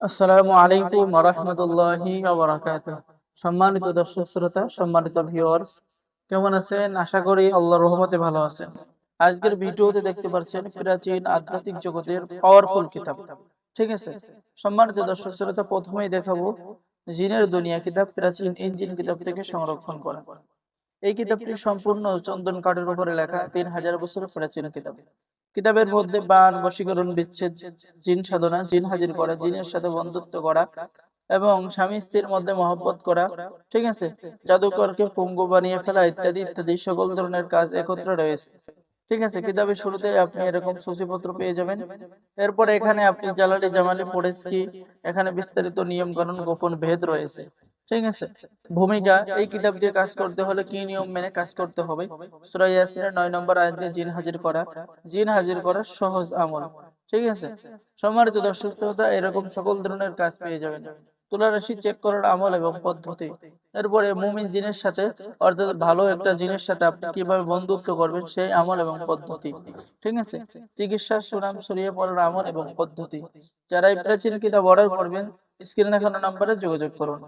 আসসালামু আলাইকুম ওয়া রাহমাতুল্লাহি ওয়া বারাকাতুহু। সম্মানিত দর্শক শ্রোতা, সম্মানিত ভিউয়ার্স, কেমন আছেন? আশা করি আল্লাহর রহমতে ভালো আছেন। আজকের ভিডিওতে দেখতে পাচ্ছেন প্রাচীন আধ্যাত্মিক জগতের পাওয়ারফুল কিতাব। ঠিক আছে? সম্মানিত দর্শক শ্রোতা, প্রথমেই দেখাবো জিনের দুনিয়া কিতাব, প্রাচীন ইঞ্জিন কিতাব থেকে সংরক্ষণ করা। এই কিতাবটি সম্পূর্ণ চন্দন কাঠের উপরে লেখা, 3000 বছরের প্রাচীন কিতাব। কিতাবের মধ্যে বান, বশীকরণ, বিচ্ছেদ, জিন সাধনা, জিন হাজির করা, জিনের সাথে বন্ধুত্ব করা এবং স্বামী স্ত্রীর মধ্যে মহব্বত করা, ঠিক আছে, জাদুকরকে পঙ্গু বানিয়ে ফেলা ইত্যাদি ইত্যাদি সকল ধরনের কাজ একত্রে রয়েছে। ঠিক আছে, কিতাবের শুরুতে আপনি এরকম সূচিপত্র পেয়ে যাবেন। এরপরে এখানে আপনি জালালি জামালি পড়েছ কি, এখানে বিস্তারিত নিয়ম কানুন গোপন ভেদ রয়েছে। ঠিক আছে, ভূমিকা, এই কিতাব দিয়ে কাজ করতে হলে কি নিয়ম মেনে কাজ করতে হবে। সূরা ইয়াসিনের 9 নম্বর আয়াত দিয়ে জিন হাজির করা, জিন হাজির করার সহজ আমল। ঠিক আছে, সম্মানিত দর্শক শ্রোতা, এরকম সকল ধরনের কাজ পেয়ে যাবেন। তুলা রাশি চেক করার আমল এবং পদ্ধতি। এরপরে মুমিন জিনের সাথে, অর্থাৎ ভালো একটা জিনের সাথে আপনি কিভাবে বন্ধুত্ব করবেন সেই আমল এবং পদ্ধতি। ঠিক আছে, চিকিৎসার সুনাম ছড়িয়ে পড়ার আমল এবং পদ্ধতি। যারা এই প্রাচীন কিতাব অর্ডার করবেন, স্ক্রিনে দেখানো নাম্বারে যোগাযোগ করুন।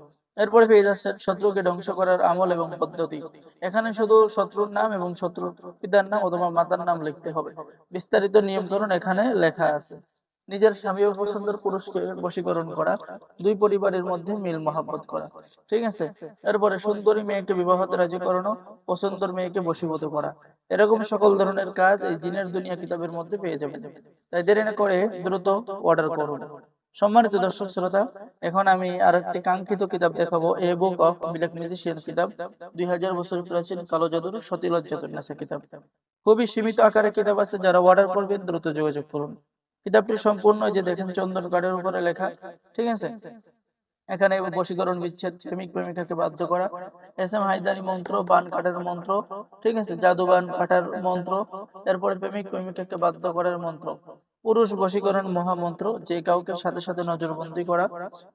এরপরে পেয়ে যাচ্ছেন শত্রুকে ধ্বংস করার আমল এবং পদ্ধতি। এখানে শুধু শত্রুর নাম এবং শত্রুর পিতার নাম অথবা মাতার নাম লিখতে হবে। বিস্তারিত নিয়মকানুন এখানে লেখা আছে। নিজের স্বামী ও পছন্দের পুরুষকে বশীকরণ করা, দুই পরিবারের মধ্যে মিল মহাব্বত করা। ঠিক আছে, এরপরে সুন্দরী মেয়েকে বিবাহতে রাজি করানো, পছন্দের মেয়েকে বশীভূত করা, এরকম সকল ধরনের কাজ এই জিনের দুনিয়া কিতাবের মধ্যে পেয়ে যাবেন। তাই দেরি না করে দ্রুত অর্ডার করুন। সম্মানিত দর্শক শ্রোতা, এখন আমি আরেকটি কাঙ্ক্ষিত কিতাব দেখাবো, এ বুক অফ ব্ল্যাক ম্যাজিশিয়ান কিতাব। 2000 বছর প্রাচীন কালো জাদুর সতীলজ্জাতুন্নেসা কিতাব। খুবই সীমিত আকারে কিতাব আছে, যারা অর্ডার করবেন দ্রুত যোগাযোগ করুন। কিতাবটি সম্পূর্ণ এই যে দেখেন চন্দন কাঠের উপরে লেখা। ঠিক আছে, এখানে বশীকরণ, বিচ্ছেদ, প্রেমিক প্রেমিকাকে বাধ্য করা, এস এম হায়দারি মন্ত্র, বান কাটার মন্ত্র, ঠিক আছে, জাদু বান কাটার মন্ত্র, এরপরে প্রেমিক প্রেমিকাকে বাধ্য করার মন্ত্র, পুরুষ বশীকরণ মহামন্ত্র, যে কাউকে সাথে সাথে নজরবন্দি করা,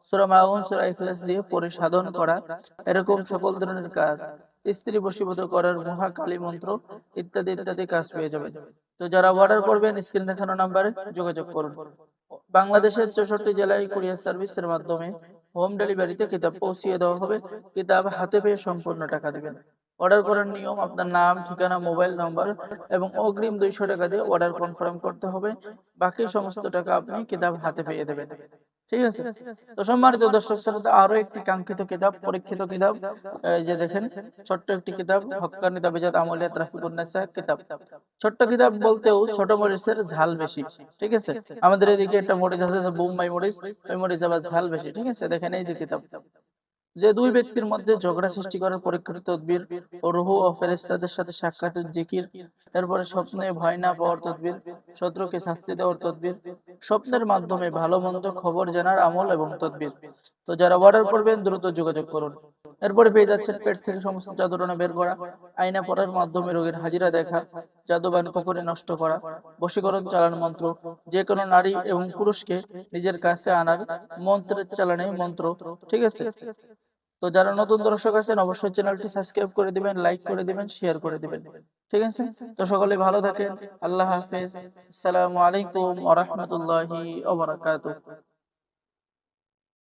সূরা মাউন, সূরা ইখলাস দিয়ে পরে সাধন করা, এরকম সকল ধরনের কাজ, স্ত্রী বশীভূত করার মহাকালী মন্ত্র, ইত্যাদি ইত্যাদি কাজ পেয়ে যাবেন। তো যারা অর্ডার করবেন স্ক্রিন দেখানো নাম্বারে যোগাযোগ করুন। বাংলাদেশের 64 জেলায় কুরিয়ার সার্ভিসের মাধ্যমে হোম ডেলিভারিতে কিতাব পৌঁছিয়ে দেওয়া হবে। কিতাব হাতে পেয়ে সম্পূর্ণ টাকা দিবেন। অর্ডার করার নিয়ম, আপনার নাম, ঠিকানা, মোবাইল নাম্বার এবং অগ্রিম 200 টাকা দিয়ে অর্ডার কনফার্ম করতে হবে। বাকি সমস্ত টাকা আপনি কিতাব হাতে পেয়ে দেবেন। ঠিক আছে, তো সম্মানিত দর্শক শ্রোতা, আরো একটি কাঙ্ক্ষিত কিতাব, পরীক্ষিত কিতাব, এই যে দেখেন, ছোট্ট একটি কিতাব, হক্কানি তাবিজাত আমলিয়াত রাফিকুন নেসা কিতাব। ছোট্ট কিতাব বলতেও ছোট মরিচের ঝাল বেশি। ঠিক আছে, আমাদের এদিকে একটা মরিচ আছে যে বোম্বাই মরিচ, ওই মরিচ আবার ঝাল বেশি। ঠিক আছে, দেখেন এই যে কিতাব, যে দুই ব্যক্তির মধ্যে ঝগড়া সৃষ্টি করার পরীক্ষিত তদবির, ও রুহ ও ফেরেশতাদের সাথে সাক্ষাতের জিকির, এরপরে স্বপ্নে ভয় না পাওয়ার তদবির, শত্রুকে শাস্তি দেওয়ার তদবির, স্বপ্নের মাধ্যমে ভালো মন্দ খবর জানার আমল এবং তদবির। তো যারা অর্ডার করবেন দ্রুত যোগাযোগ করুন। এরপরে পেয়ে যাচ্ছেন পেট থেকে সমস্ত জাদুটনা বের করা, আয়না পড়ার মাধ্যমে রোগীর হাজিরা দেখা, জাদুবান পুকুরে নষ্ট করা, বশীকরণ চালান মন্ত্র, যে কোনো নারী এবং পুরুষকে নিজের কাছে আনার মন্ত্রের চালানে মন্ত্র। ঠিক আছে, তো যারা নতুন দর্শক আছেন অবশ্যই চ্যানেলটি সাবস্ক্রাইব করে দিবেন, লাইক করে দিবেন, শেয়ার করে দিবেন। ঠিক আছে, তো সকলে ভালো থাকেন। আল্লাহ হাফেজ। আসসালামু আলাইকুম ওয়া রাহমাতুল্লাহি ওয়া বারাকাতুহু।